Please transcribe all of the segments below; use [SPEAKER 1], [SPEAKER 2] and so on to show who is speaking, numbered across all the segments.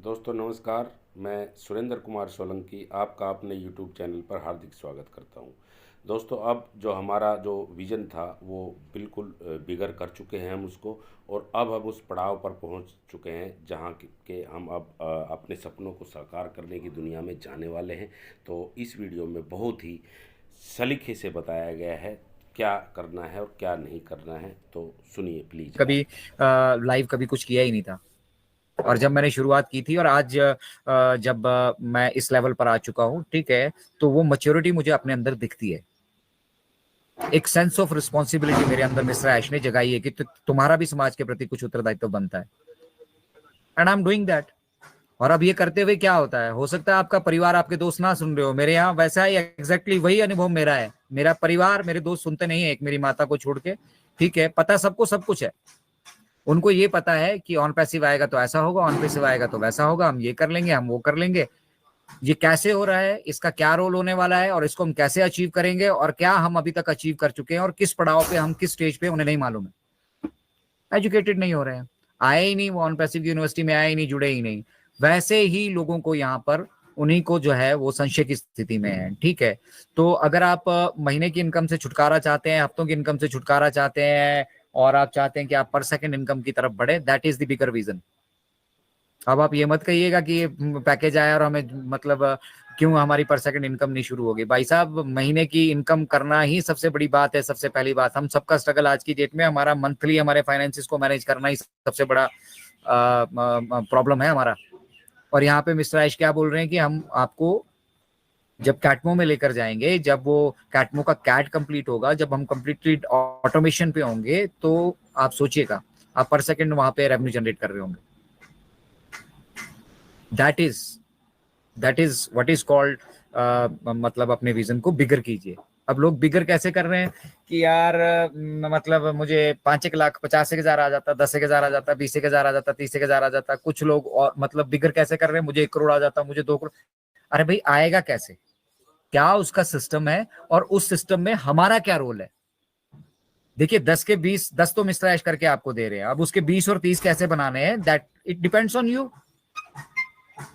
[SPEAKER 1] दोस्तों नमस्कार। मैं सुरेंद्र कुमार सोलंकी आपका अपने यूट्यूब चैनल पर हार्दिक स्वागत करता हूं। दोस्तों अब जो हमारा जो विज़न था वो बिल्कुल बिगर कर चुके हैं हम उसको, और अब हम उस पड़ाव पर पहुंच चुके हैं जहां के हम अब अपने सपनों को साकार करने की दुनिया में जाने वाले हैं। तो इस वीडियो में बहुत ही सलीके से बताया गया है क्या करना है और क्या नहीं करना है, तो सुनिए प्लीज़।
[SPEAKER 2] कभी लाइव कभी कुछ किया ही नहीं था। और जब मैंने शुरुआत की थी और आज जब मैं इस लेवल पर आ चुका हूँ, ठीक है, तो वो मैच्योरिटी मुझे अपने अंदर दिखती है। एक सेंस ऑफ रिस्पॉन्सिबिलिटी मेरे अंदर मिस्टर ऐश ने जगाई है कि तुम्हारा भी समाज के प्रति कुछ उत्तरदायित्व बनता है, and I am doing that. और अब ये करते हुए क्या होता है, हो सकता है आपका परिवार, आपके दोस्त ना सुन रहे हो, मेरे यहाँ वैसा ही एग्जैक्टली वही अनुभव मेरा है। मेरा परिवार, मेरे दोस्त सुनते नहीं है, एक मेरी माता को छोड़ के, ठीक है। पता सबको सब कुछ है, उनको ये पता है कि ऑन पैसिव आएगा तो ऐसा होगा, ऑन पैसिव आएगा तो वैसा होगा, हम ये कर लेंगे, हम वो कर लेंगे। ये कैसे हो रहा है, इसका क्या रोल होने वाला है, और इसको हम कैसे अचीव करेंगे, और क्या हम अभी तक अचीव कर चुके हैं, और किस पड़ाव पे हम, किस स्टेज पे, उन्हें नहीं मालूम है। एजुकेटेड नहीं हो रहे हैं, आए ही नहीं, वो ऑन पैसिव यूनिवर्सिटी में आए ही नहीं, जुड़े ही नहीं। वैसे ही लोगों को यहाँ पर, उन्हीं को जो है वो संशय की स्थिति में है, ठीक है। तो अगर आप महीने की इनकम से छुटकारा चाहते हैं, हफ्तों की इनकम से छुटकारा चाहते हैं, और आप चाहते हैं कि आप पर सेकंड इनकम की तरफ बढ़े, that is the bigger vision. अब आप ये मत कहिएगा कि ये पैकेज आया और हमें मतलब क्यों हमारी पर सेकंड इनकम नहीं शुरू होगी। भाई साहब, महीने की इनकम करना ही सबसे बड़ी बात है। सबसे पहली बात, हम सबका स्ट्रगल आज की डेट में, हमारा मंथली हमारे फाइनेंसिस को मैनेज करना ही सबसे बड़ा प्रॉब्लम है हमारा। और यहाँ पे मिस्टर आयुष क्या बोल रहे हैं कि हम आपको जब कैटमो में लेकर जाएंगे, जब वो कैटमो का कैट कंप्लीट होगा, जब हम कंप्लीटली ऑटोमेशन पे होंगे, तो आप सोचिएगा, आप पर सेकंड वहां पे रेवेन्यू जनरेट कर रहे होंगे। That is what is called, मतलब अपने विजन को बिगर कीजिए। अब लोग बिगर कैसे कर रहे हैं कि यार मतलब मुझे 5 लाख 50,000 आ जाता, 10,000 आ जाता, 20,000 आ जाता, 30,000 आ जाता। कुछ लोग और मतलब बिगर कैसे कर रहे हैं, मुझे 1 करोड़ आ जाता, मुझे 2 करोड़। अरे भाई, आएगा कैसे, क्या उसका सिस्टम है, और उस सिस्टम में हमारा क्या रोल है। देखिए, 10 के 20, 10 तो मिस्टर ऐश करके आपको दे रहे हैं, अब उसके 20 और 30 कैसे बनाने हैं, that it depends on you.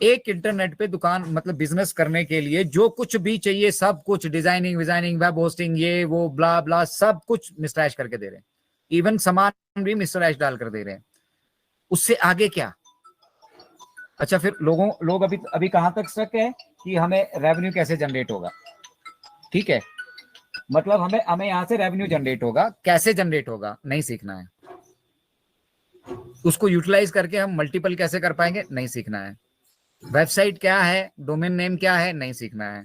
[SPEAKER 2] एक इंटरनेट पे दुकान मतलब बिजनेस करने के लिए जो कुछ भी चाहिए, सब कुछ, डिजाइनिंग विजाइनिंग, वेब होस्टिंग, ये वो ब्ला ब्ला, सब कुछ मिस्टर ऐश करके दे रहे हैं। इवन सामान भी मिस्टर ऐश डाल कर दे रहे हैं। उससे आगे क्या। अच्छा, फिर लोग अभी अभी कहां तक स्टक है कि हमें रेवेन्यू कैसे जनरेट होगा, ठीक है। मतलब हमें हमें यहां से रेवेन्यू जनरेट होगा, कैसे जनरेट होगा नहीं सीखना है। उसको यूटिलाइज करके हम मल्टीपल कैसे कर पाएंगे नहीं सीखना है। वेबसाइट क्या है, डोमेन नेम क्या है नहीं सीखना है।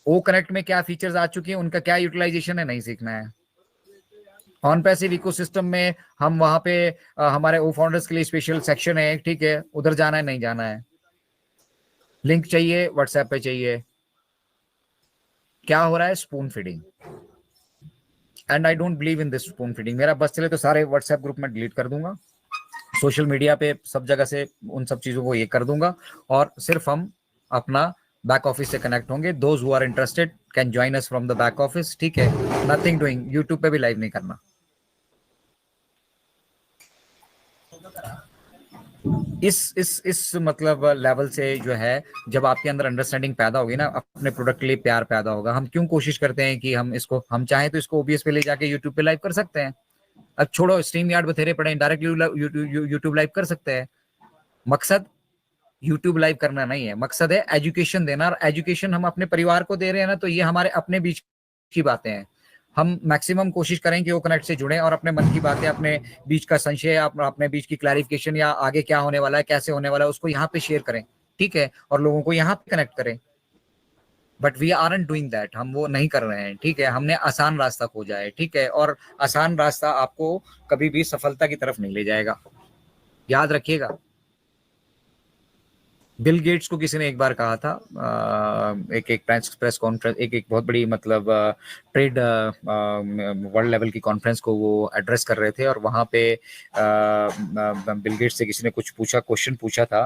[SPEAKER 2] ओ कनेक्ट में क्या फीचर्स आ चुकी हैं, उनका क्या यूटिलाइजेशन है नहीं सीखना है। ऑन पैसिव इकोसिस्टम में हम वहां पे हमारे ओ फाउंडर्स के लिए स्पेशल सेक्शन है, ठीक है, उधर जाना है नहीं जाना है। लिंक चाहिए, व्हाट्सएप पे चाहिए। क्या हो रहा है, spoon feeding. And I don't believe in this spoon feeding. मेरा बस चले तो सारे व्हाट्सएप ग्रुप में डिलीट कर दूंगा, सोशल मीडिया पे सब जगह से उन सब चीजों को ये कर दूंगा, और सिर्फ हम अपना बैक ऑफिस से कनेक्ट होंगे। Those who are interested can join us from the back office, ठीक है। नथिंग डूइंग, यूट्यूब पे भी लाइव नहीं करना। इस मतलब लेवल से जो है, जब आपके अंदर अंडरस्टैंडिंग पैदा होगी ना, अपने प्रोडक्ट के लिए प्यार पैदा होगा। हम क्यों कोशिश करते हैं कि हम इसको, हम चाहें तो इसको ओबीएस पे ले जाके यूट्यूब पे लाइव कर सकते हैं। अब छोड़ो, स्ट्रीम यार्ड बथेरे पड़े, डायरेक्ट यूट्यूब लाइव कर सकते हैं। मकसद यूट्यूब लाइव करना नहीं है, मकसद है एजुकेशन देना। और एजुकेशन हम अपने परिवार को दे रहे हैं ना, तो ये हमारे अपने बीच की बातें हैं। हम मैक्सिमम कोशिश करें कि वो कनेक्ट से जुड़े, और अपने मन की बातें, अपने बीच का संशय, अपने बीच की क्लैरिफिकेशन, या आगे क्या होने वाला है, कैसे होने वाला है, उसको यहाँ पे शेयर करें, ठीक है, और लोगों को यहाँ पे कनेक्ट करें। But we aren't doing that, हम वो नहीं कर रहे हैं, ठीक है। हमने आसान रास्ता खोजा है, ठीक है, और आसान रास्ता आपको कभी भी सफलता की तरफ नहीं ले जाएगा, याद रखिएगा। बिल गेट्स को किसी ने एक बार कहा था, एक प्रेस कॉन्फ्रेंस, एक बहुत बड़ी मतलब ट्रेड वर्ल्ड लेवल की कॉन्फ्रेंस को वो एड्रेस कर रहे थे, और वहाँ पे बिल गेट्स से किसी ने कुछ क्वेश्चन पूछा था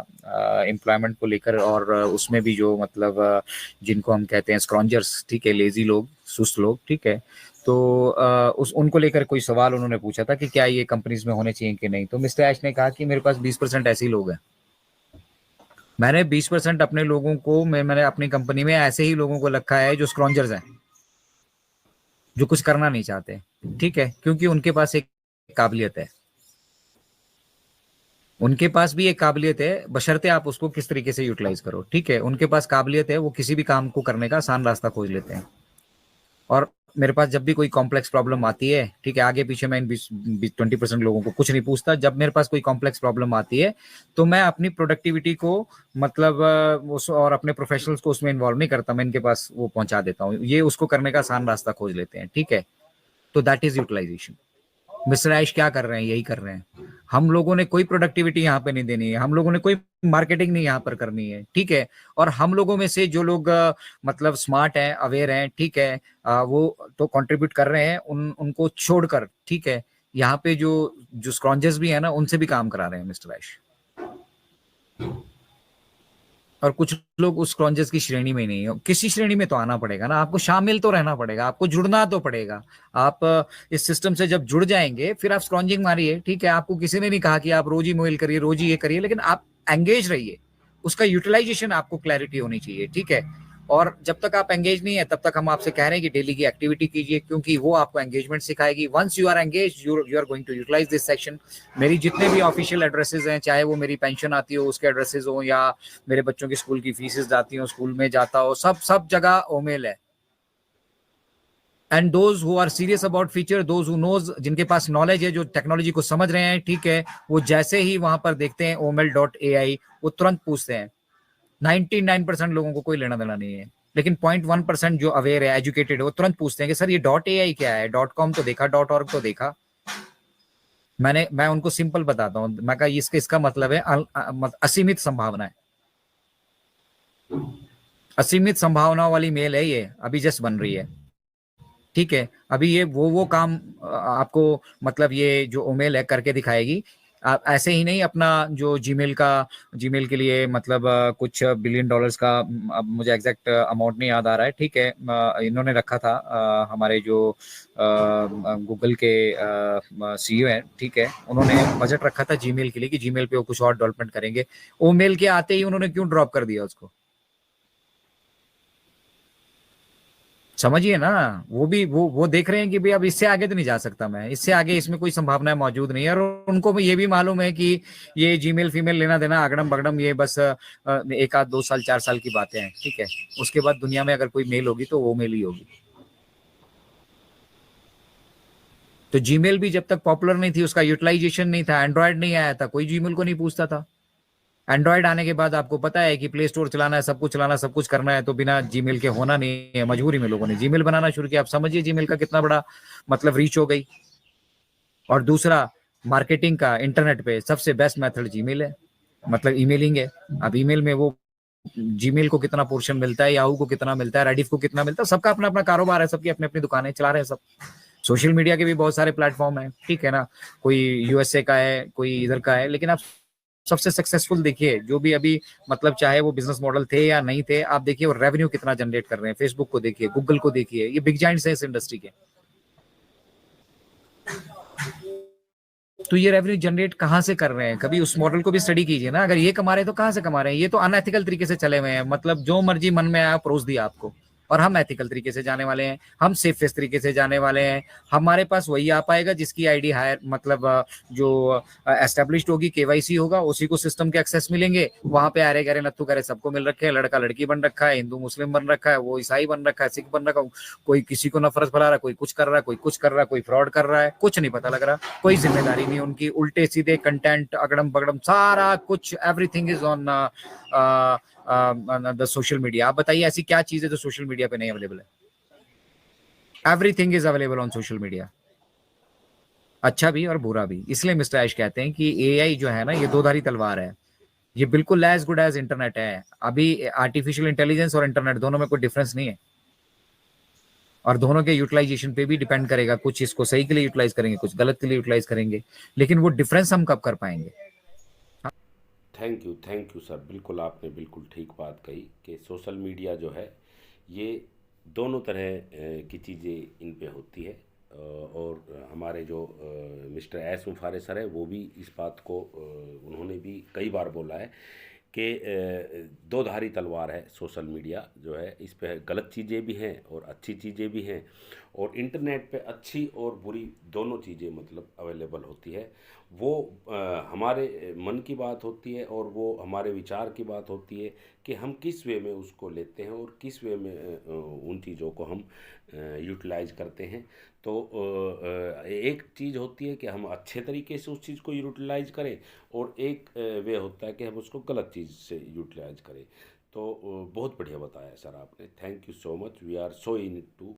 [SPEAKER 2] एम्प्लॉयमेंट को लेकर। और उसमें भी जो मतलब जिनको हम कहते हैं स्क्रॉन्जर्स, ठीक है, लेजी लोग, सुस्त लोग, ठीक है, तो उनको लेकर कोई सवाल उन्होंने पूछा था कि क्या ये कंपनीज में होने चाहिए कि नहीं। तो मिस्टर ऐश ने कहा कि मेरे पास 20% ऐसे ही लोग हैं मैंने 20% अपने लोगों को मैंने अपनी कंपनी में ऐसे ही लोगों को रखा है जो स्क्रॉन्जर्स हैं, जो कुछ करना नहीं चाहते। ठीक है, क्योंकि उनके पास एक काबिलियत है, उनके पास भी एक काबिलियत है, बशर्ते आप उसको किस तरीके से यूटिलाइज करो। ठीक है, उनके पास काबिलियत है, वो किसी भी काम को करने का आसान रास्ता खोज लेते हैं। और मेरे पास जब भी कोई कॉम्प्लेक्स प्रॉब्लम आती है, ठीक है, आगे पीछे मैं इन 20% लोगों को कुछ नहीं पूछता। जब मेरे पास कोई कॉम्प्लेक्स प्रॉब्लम आती है तो मैं अपनी प्रोडक्टिविटी को मतलब उस और अपने प्रोफेशनल्स को उसमें इन्वॉल्व नहीं करता, मैं इनके पास वो पहुंचा देता हूँ, ये उसको करने का आसान रास्ता खोज लेते हैं। ठीक है, तो that is utilisation. Mister Ayush क्या कर रहे हैं, यही कर रहे हैं। हम लोगों ने कोई प्रोडक्टिविटी यहाँ पे नहीं देनी है, हम लोगों ने कोई मार्केटिंग नहीं यहाँ पर करनी है। ठीक है, और हम लोगों में से जो लोग मतलब स्मार्ट हैं, अवेयर हैं, ठीक है, वो तो कंट्रीब्यूट कर रहे हैं, उनको छोड़कर, ठीक है, यहाँ पे जो जो स्क्रॉन्जर्स भी है ना, उनसे भी काम करा रहे हैं मिस्टर आयुष। और कुछ लोग उस स्क्रॉन्जर्स की श्रेणी में नहीं है। किसी श्रेणी में तो आना पड़ेगा ना, आपको शामिल तो रहना पड़ेगा, आपको जुड़ना तो पड़ेगा। आप इस सिस्टम से जब जुड़ जाएंगे फिर आप स्क्रॉन्जिंग मारिए। ठीक है, आपको किसी ने नहीं कहा कि आप रोज ही मेल करिए, रोज ही ये करिए, लेकिन आप एंगेज रहिए, उसका यूटिलाइजेशन आपको क्लैरिटी होनी चाहिए। ठीक है, और जब तक आप एंगेज नहीं है तब तक हम आपसे कह रहे हैं कि डेली की एक्टिविटी कीजिए, क्योंकि वो आपको एंगेजमेंट सिखाएगी। Once you are engage, you are going to utilize this section. मेरी जितने भी ऑफिशियल एड्रेसेस हैं, चाहे वो मेरी पेंशन आती हो उसके एड्रेसेस हो, या मेरे बच्चों की स्कूल की फीसेस जाती हो, स्कूल में जाता हो, सब सब जगह ओमेल है। And those who are serious about future, those who knows, जिनके पास नॉलेज है, जो टेक्नोलॉजी को समझ रहे हैं, ठीक है, वो जैसे ही वहां पर देखते हैं omel.ai, वो तुरंत पूछते हैं। 99% लोगों को कोई लेना देना नहीं है, लेकिन 0.1% जो अवेयर है, एजुकेटेड है, वो तुरंत पूछते हैं कि सर ये .ai क्या है, .com तो देखा, .org तो देखा। मैं उनको सिंपल बताता हूँ, मैं कहा इसका मतलब है असीमित संभावना है। असीमित संभावनाओं वाली मेल है ये, अभी जस्ट बन रही है। ठीक है, अभी ये वो काम आपको मतलब ये जो ओमेल है करके दिखाएगी। आप ऐसे ही नहीं अपना जो जीमेल के लिए मतलब कुछ बिलियन डॉलर्स का, अब मुझे एग्जैक्ट अमाउंट नहीं याद आ रहा है। ठीक है, इन्होंने रखा था हमारे जो गूगल के सीईओ हैं, ठीक है, उन्होंने बजट रखा था जीमेल के लिए कि जीमेल पे वो कुछ और डेवलपमेंट करेंगे। ओमेल के आते ही उन्होंने क्यों ड्रॉप कर दिया उसको, समझिए ना। वो भी वो देख रहे हैं कि भाई अब इससे आगे तो नहीं जा सकता मैं, इससे आगे इसमें कोई संभावना मौजूद नहीं है। और उनको भी ये भी मालूम है कि ये जीमेल फीमेल लेना देना अगड़म बगड़म, ये बस एक आध 2 साल 4 साल की बातें हैं। ठीक है, उसके बाद दुनिया में अगर कोई मेल होगी तो वो मेल ही होगी। तो जीमेल भी जब तक पॉपुलर नहीं थी, उसका यूटिलाइजेशन नहीं था, एंड्रॉयड नहीं आया था, कोई जीमेल को नहीं पूछता था। एंड्रॉयड आने के बाद आपको पता है कि प्ले स्टोर चलाना है, सब कुछ चलाना, सब कुछ करना है, तो बिना जीमेल के होना नहीं है। मजबूरी में लोगों ने जीमेल बनाना शुरू किया। आप समझिए जीमेल का कितना बड़ा मतलब रीच हो गई। और दूसरा, मार्केटिंग का इंटरनेट पे सबसे बेस्ट मेथड जीमेल है, मतलब ईमेलिंग है। अब ईमेल में वो जीमेल को कितना पोर्शन मिलता है, याहू को कितना मिलता है, रेडिफ को कितना मिलता है, सबका अपना अपना कारोबार है, सबकी अपनी अपनी दुकानें चला रहे हैं सब। सोशल मीडिया के भी बहुत सारे प्लेटफॉर्म है, ठीक है ना, कोई यूएसए का है, कोई इधर का है, लेकिन आप सबसे सक्सेसफुल देखिए जो भी अभी मतलब चाहे वो बिजनेस मॉडल थे या नहीं थे, आप देखिए वो रेवेन्यू कितना जनरेट कर रहे हैं। फेसबुक को देखिए, गूगल को देखिए, ये बिग जाइंट्स है इस इंडस्ट्री के। तो ये रेवेन्यू जनरेट कहाँ से कर रहे हैं, कभी उस मॉडल को भी स्टडी कीजिए ना। अगर ये कमा रहे हैं तो कहाँ से कमा रहे हैं, ये तो अनएथिकल तरीके से चले हुए हैं, मतलब जो मर्जी मन में आया परोस दिया आपको। और हम एथिकल तरीके से जाने वाले हैं, हम सेफेस्ट तरीके से जाने वाले हैं। हमारे पास वही आ पाएगा जिसकी आईडी हायर मतलब जो एस्टेब्लिश्ड होगी, केवाईसी होगा, उसी को सिस्टम के एक्सेस मिलेंगे। वहां पे अरे गरे नत्थु करे सबको मिल रखे हैं, लड़का लड़की बन रखा है, हिंदू मुस्लिम बन रखा है, वो ईसाई बन रखा है, सिख बन रखा है, कोई किसी को नफरत फैला रहा है, कोई कुछ कर रहा है, कोई कुछ कर रहा है, कोई फ्रॉड कर रहा है, कुछ नहीं पता लग रहा, कोई जिम्मेदारी नहीं उनकी, उल्टे सीधे कंटेंट अगड़म बगड़म सारा कुछ, everything is on the social media. आप बताइए ऐसी क्या चीज है जो सोशल मीडिया पे नहीं अवेलेबल है? Everything is available on social media, अच्छा भी और बुरा भी। इसलिए मिस्टर ऐश कहते हैं कि एआई जो है ना, ये दो धारी तलवार है, ये बिल्कुल एज गुड एज इंटरनेट है। अभी आर्टिफिशियल इंटेलिजेंस और इंटरनेट दोनों में कोई डिफरेंस नहीं है, और दोनों के यूटिलाइजेशन पे भी डिपेंड करेगा, कुछ इसको सही के लिए यूटिलाइज करेंगे, कुछ गलत के लिए यूटिलाइज करेंगे, लेकिन वो डिफरेंस हम कब कर पाएंगे?
[SPEAKER 1] थैंक यू सर, बिल्कुल आपने बिल्कुल ठीक बात कही कि सोशल मीडिया जो है ये दोनों तरह की चीज़ें इन पे होती है। और हमारे जो मिस्टर एस मुफारे सर है वो भी इस बात को उन्होंने भी कई बार बोला है कि दो-धारी तलवार है सोशल मीडिया जो है। इस पे गलत चीज़ें भी हैं और अच्छी चीज़ें भी हैं, और इंटरनेट पे अच्छी और बुरी दोनों चीज़ें मतलब अवेलेबल होती है। वो हमारे मन की बात होती है और वो हमारे विचार की बात होती है कि हम किस वे में उसको लेते हैं और किस वे में उन चीज़ों को हम यूटिलाइज करते हैं। तो एक चीज़ होती है कि हम अच्छे तरीके से उस चीज़ को यूटिलाइज करें, और एक वे होता है कि हम उसको गलत चीज़ से यूटिलाइज करें। तो बहुत बढ़िया बताया सर आपने, thank you so much, we are so in to